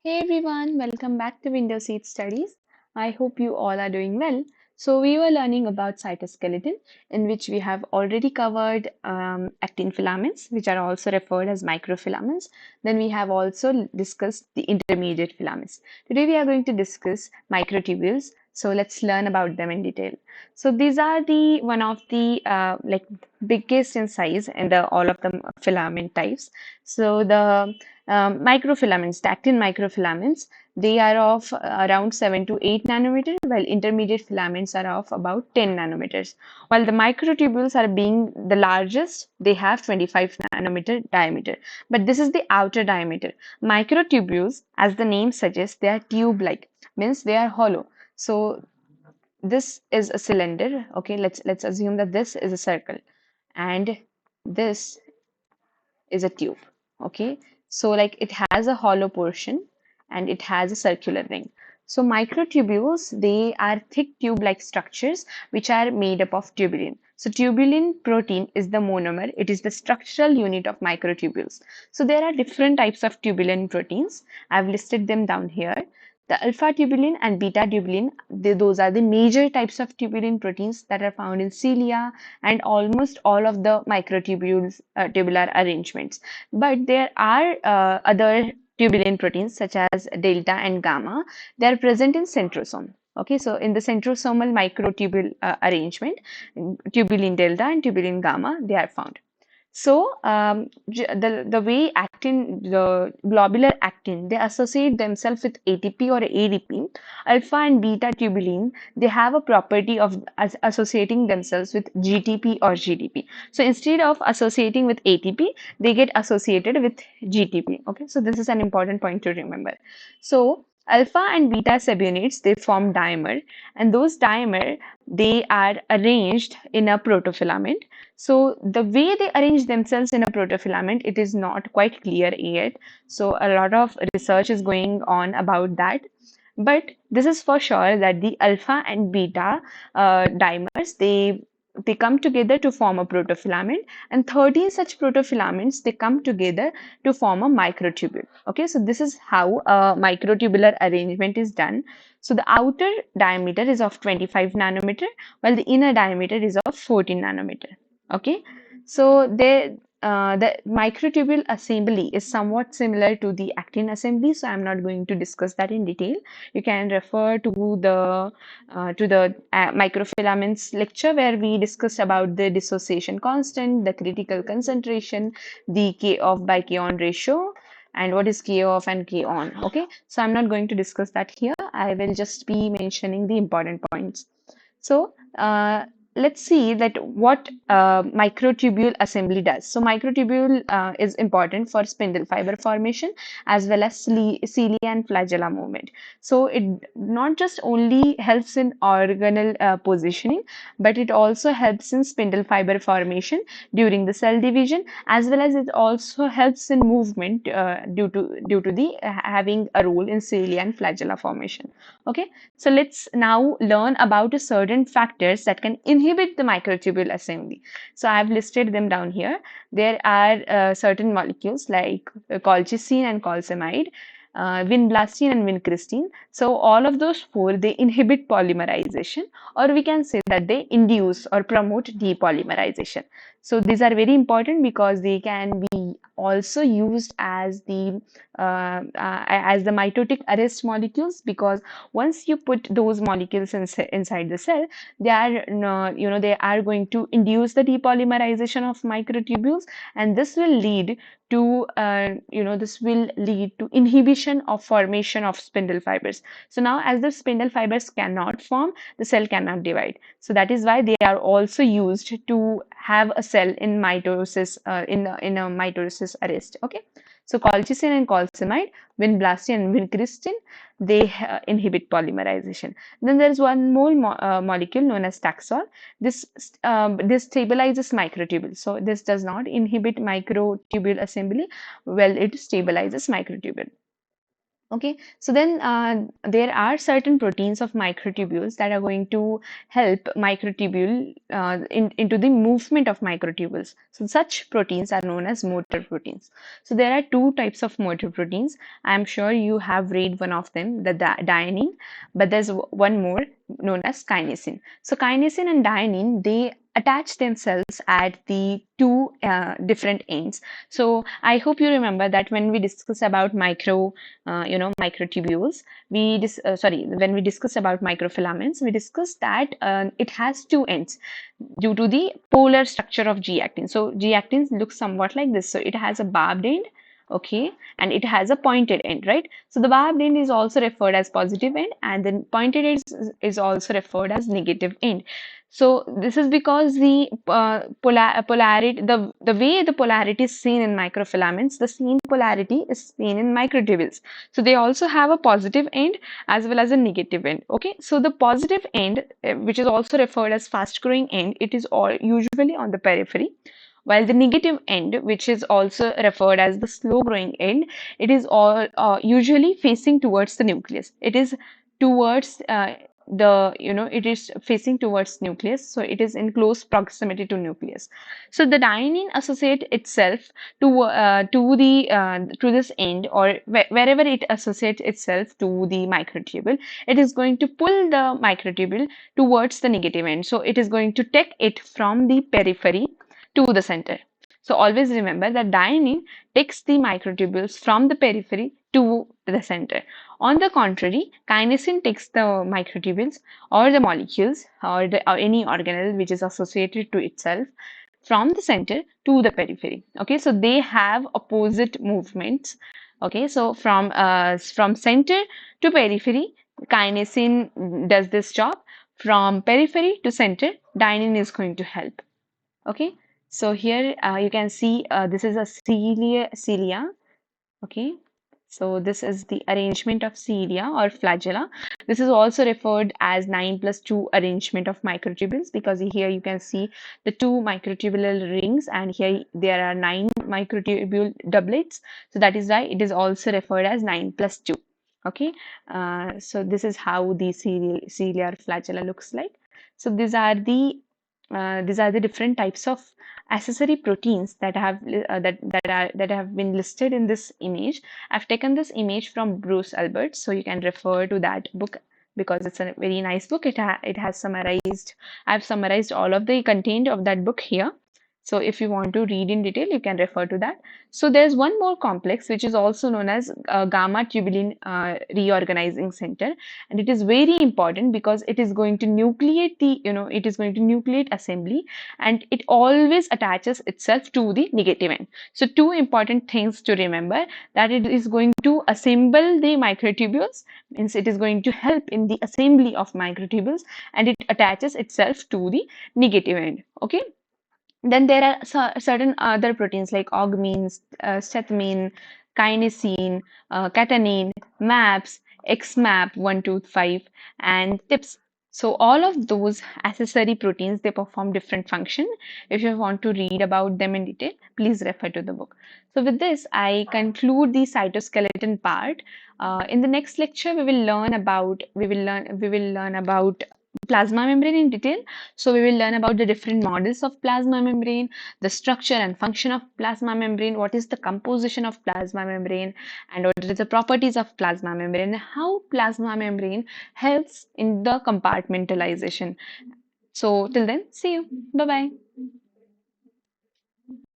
Hey everyone, welcome back to Windows Seat Studies. I hope you all are doing well. So we were learning about cytoskeleton, in which we have already covered actin filaments, which are also referred as microfilaments. Then we have also discussed the intermediate filaments. Today we are going to discuss microtubules. So let's learn about them in detail. So these are the one of the biggest in size in the all of the filament types. So the microfilaments, the actin microfilaments, they are of around 7 to 8 nanometers, while intermediate filaments are of about 10 nanometers. While the microtubules are being the largest, they have 25 nanometer diameter. But this is the outer diameter. Microtubules, as the name suggests, they are tube-like, means they are hollow. So this is a cylinder. Okay, let's assume that this is a circle, and this is a tube. Okay, so like it has a hollow portion and it has a circular ring. So microtubules, they are thick tube-like structures which are made up of tubulin. So tubulin protein is the monomer. It is the structural unit of microtubules. So there are different types of tubulin proteins. I've listed them down here. The alpha tubulin and beta tubulin, those are the major types of tubulin proteins that are found in cilia and almost all of the microtubules tubular arrangements. But there are other tubulin proteins such as delta and gamma. They are present in centrosome. Okay, so in the centrosomal microtubule arrangement, tubulin delta and tubulin gamma, they are found. So the way actin, the globular actin, they associate themselves with ATP or ADP. Alpha and beta tubulin, they have a property of associating themselves with GTP or GDP. So instead of associating with ATP, they get associated with GTP. Okay, so this is an important point to remember. So alpha and beta subunits, they form dimer, and those dimer, they are arranged in a protofilament. So the way they arrange themselves in a protofilament, it is not quite clear yet. So a lot of research is going on about that. But this is for sure that the alpha and beta dimers, they come together to form a protofilament, and 13 such protofilaments, they come together to form a microtubule. Okay, so this is how a microtubular arrangement is done. So the outer diameter is of 25 nanometer, while the inner diameter is of 14 nanometer. Okay, so the microtubule assembly is somewhat similar to the actin assembly, so I'm not going to discuss that in detail. You can refer to the microfilaments lecture where we discussed about the dissociation constant, the critical concentration, the K off by K on ratio, and what is K off and K on. Okay, so I'm not going to discuss that here. I will just be mentioning the important points. So let's see that what microtubule assembly does. So microtubule is important for spindle fiber formation as well as cilia and flagella movement. So it not just only helps in organelle positioning, but it also helps in spindle fiber formation during the cell division, as well as it also helps in movement due to the having a role in cilia and flagella formation. Okay, so let's now learn about certain factors that can inhibit the microtubule assembly. So I've listed them down here. There are certain molecules like colchicine and colcimide, vinblastine and vincristine. So all of those four, they inhibit polymerization, or we can say that they induce or promote depolymerization. So these are very important because they can be also used as the mitotic arrest molecules, because once you put those molecules inside the cell, they are they are going to induce the depolymerization of microtubules, and this will lead to inhibition of formation of spindle fibers. So now as the spindle fibers cannot form, the cell cannot divide. So that is why they are also used to have a cell in mitosis, in a mitosis arrest. Okay, so colchicine and colcimide, vinblastine and vincristine, they inhibit polymerization. Then there is one more molecule known as Taxol. This stabilizes microtubule. So this does not inhibit microtubule assembly. Well, it stabilizes microtubule. Okay, so then there are certain proteins of microtubules that are going to help microtubule into the movement of microtubules. So such proteins are known as motor proteins. So there are two types of motor proteins. I'm sure you have read one of them, the dynein, but there's one more known as kinesin. So kinesin and dynein, they attach themselves at the two different ends. So I hope you remember that when we discuss about microtubules, when we discuss about microfilaments, we discussed that it has two ends due to the polar structure of G-actin. So G-actin looks somewhat like this. So it has a barbed end, okay, and it has a pointed end, right? So the barbed end is also referred as positive end, and then pointed end is also referred as negative end. So this is because the polarity, the way the polarity is seen in microfilaments, the same polarity is seen in microtubules. So they also have a positive end as well as a negative end. Okay, so the positive end, which is also referred as fast growing end, it is all usually on the periphery, while the negative end, which is also referred as the slow growing end, it is all usually facing towards the nucleus. It is towards it is facing towards nucleus, so it is in close proximity to nucleus. So the dynein associate itself to this end, or wherever it associates itself to the microtubule, it is going to pull the microtubule towards the negative end. So it is going to take it from the periphery to the center. So always remember that dynein takes the microtubules from the periphery to the center. On the contrary, kinesin takes the microtubules or the molecules or any organelle which is associated to itself from the center to the periphery. Okay, so they have opposite movements. Okay, so from center to periphery, kinesin does this job. From periphery to center, dynein is going to help. Okay, so here you can see this is a cilia. Okay, so this is the arrangement of cilia or flagella. This is also referred as 9+2 arrangement of microtubules, because here you can see the two microtubular rings, and here there are 9 microtubule doublets. So that is why it is also referred as 9+2. Okay, so this is how the ciliar flagella looks like. So these are the different types of accessory proteins that have been listed in this image. I've taken this image from Bruce Albert, so you can refer to that book because it's a very nice book. It has summarized. I've summarized all of the content of that book here. So if you want to read in detail, you can refer to that. So there's one more complex which is also known as gamma tubulin reorganizing center, and it is very important because it is going to nucleate it is going to nucleate assembly, and it always attaches itself to the negative end. So two important things to remember, that it is going to assemble the microtubules, means it is going to help in the assembly of microtubules, and it attaches itself to the negative end. Okay, then there are certain other proteins like augmines, sethmine, kinesin, catenin, MAPS, XMAP 125, and TIPS. So all of those accessory proteins, they perform different function. If you want to read about them in detail, please refer to the book. So with this, I conclude the cytoskeleton part. In the next lecture, we will learn about plasma membrane in detail. So we will learn about the different models of plasma membrane, the structure and function of plasma membrane, what is the composition of plasma membrane, and what are the properties of plasma membrane, how plasma membrane helps in the compartmentalization. So till then, see you. Bye bye.